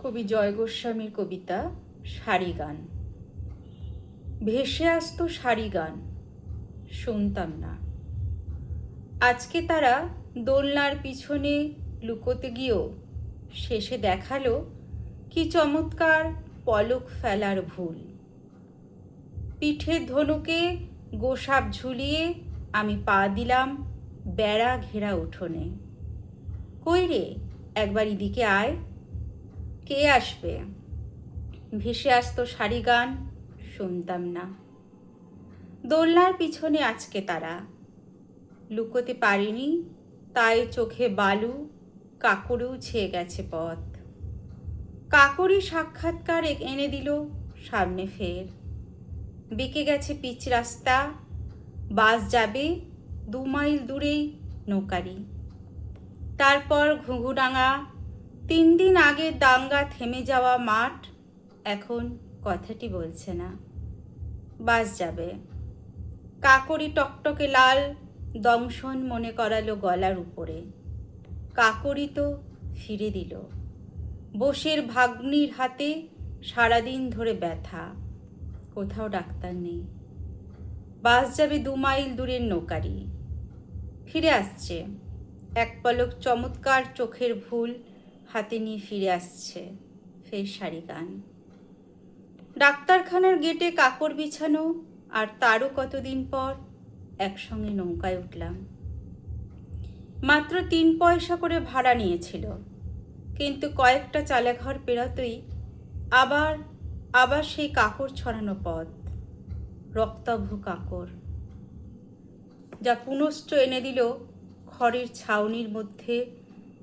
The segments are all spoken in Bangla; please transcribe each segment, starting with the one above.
কবি জয় গোস্বামীর কবিতা সারি গান। ভেসে আসতো সারি গান, শুনতাম না। আজকে তারা দোলনার পিছনে লুকোতে গিয়েও শেষে দেখালো কি চমৎকার পলক ফেলার ভুল। পিঠের ধনুকে গোসাপ ঝুলিয়ে আমি পা দিলাম বেড়া ঘেরা উঠোনে। কই রে, একবার এদিকে আয়, কে আসবে? ভেসে আসতো সারি গান, শুনতাম না। দোলনার পিছনে আজকে তারা লুকোতে পারিনি, তাই চোখে বালু কাকরেও ছেয়ে গেছে পথ। কাকরই সাক্ষাৎকার এনে দিল সামনে ফের। বেঁকে গেছে পিচ রাস্তা, বাস যাবে 2 মাইল দূরেই নৌকারি। তারপর ঘুঘুডাঙ্গা, 3 দিন আগের দাঙ্গা থেমে যাওয়া মাঠ এখন কথাটি বলছে না। বাস যাবে। কাকরি টকটকে লাল দংশন মনে করালো গলার উপরে। কাকরি তো ফিরে দিল। বসের ভাগ্নির হাতে সারাদিন ধরে ব্যথা, কোথাও ডাক্তার নেই। বাস যাবে 2 মাইল দূরের নৌকারি। ফিরে আসছে এক পলক চমৎকার চোখের ভুল হাতে নিয়ে ফিরে আসছে ফের সারি গান। ডাক্তারখানার গেটে কাকর বিছানো, আর তারও কতদিন পর একসঙ্গে নৌকায় উঠলাম। মাত্র 3 পয়সা করে ভাড়া নিয়েছিল, কিন্তু কয়েকটা চালেঘর পেরোতেই আবার সেই কাকর ছড়ানো পথ, রক্তাভ কাকর, যা পুনশ্চ এনে দিল খড়ের ছাউনির মধ্যে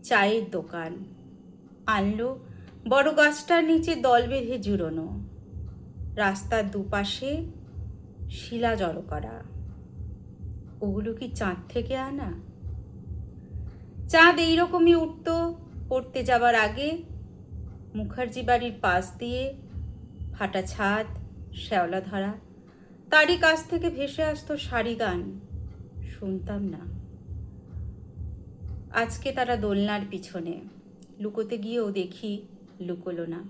চায়ের দোকান। আনলো বড় গাছটার নিচে দল বেঁধে জুড়োনো, রাস্তার দুপাশে শিলা জড়ো করা। ওগুলো কি চাঁদ থেকে আনা? চাঁদ এইরকমই উঠত পড়তে যাবার আগে। মুখার্জি বাড়ির পাশ দিয়ে ফাটা ছাদ, শ্যাওলা ধরা, তারই কাছ থেকে ভেসে আসতো সারি গান, শুনতাম না। আজকে তারা দোলনার পিছনে লুকোতে গিয়েও দেখি লুকোলো না।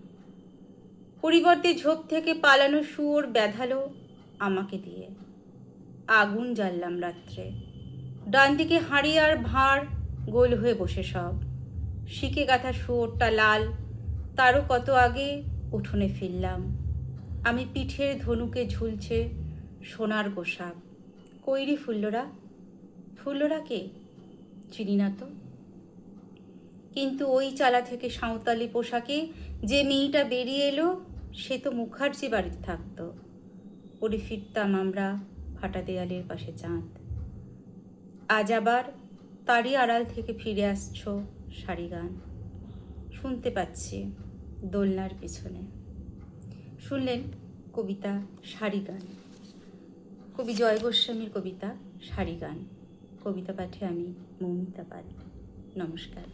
পরিবর্তে ঝোপ থেকে পালানো শুয়োর বেঁধালো আমাকে দিয়ে। আগুন জ্বাললাম রাত্রে। ডান দিকে হাঁড়ি আর ভাঁড় গোল হয়ে বসে সব। শিকে গাঁথা শুয়োরটা লাল, তারও কত আগে উঠোনে ফিরলাম। আমি পিঠের ধনুকে ঝুলছে সোনার গোসাপ। কইরি ফুল্লরা? ফুল্লরা কে? চিনি না তো। কিন্তু ওই চালা থেকে সাঁওতালি পোশাকে যে মেয়েটা বেরিয়ে এলো, সে তো মুখার্জি বাড়িতে থাকতো। পড়ে ফিরতাম আমরা ফাটা দেয়ালের পাশে চাঁদ। আজ আবার তারই আড়াল থেকে ফিরে আসছো সারি গান, শুনতে পাচ্ছি দোলনার পিছনে। শুনলেন কবিতা সারি গান, কবি জয় গোস্বামীর কবিতা সারি গান। কবিতা পাঠে আমি মৌমিতা পাল। নমস্কার।